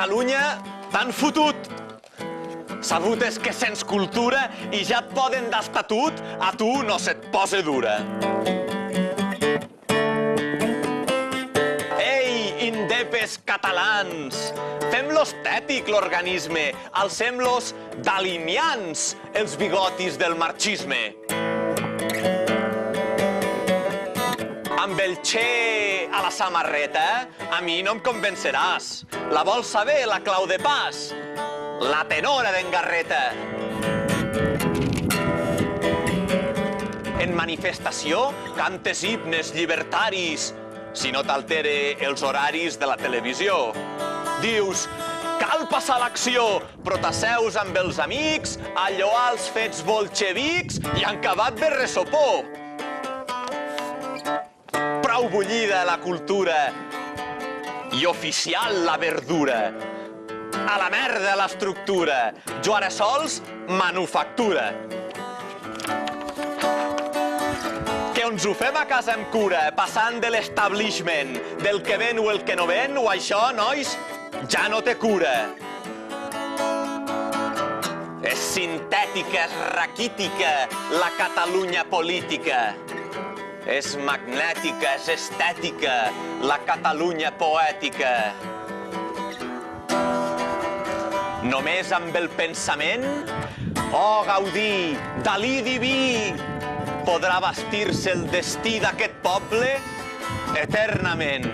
Catalunya t'han fotut. Sabut és que sens cultura i ja et poden d'estatut, a tu no se't posa dura. Ei, indepes catalans, fem-los tètic l'organisme, alcem-los dalinians, els bigotis del marxisme. Amb el Che a la samarreta, a mi no em convenceràs. La vols saber, la clau de pas? La tenora d'en Garreta. En manifestació cantes himnes llibertaris, si no t'altere els horaris de la televisió. Dius, cal passar l'acció, però t'asseus amb els amics a lloar els fets bolxevics i han acabat de ressopó. Prou bullida la cultura i oficial la verdura. A la merda l'estructura, jo ara sols manufactura. Que ens ho fem a casa amb cura, passant de l'establishment, del que ven o el que no ven, o això, nois, ja no té cura. És sintètica, és raquítica, la Catalunya política. És magnètica, és estètica, la Catalunya poètica. Només amb el pensament, oh Gaudí, Dalí diví, podrà bastir-se el destí d'aquest poble eternament.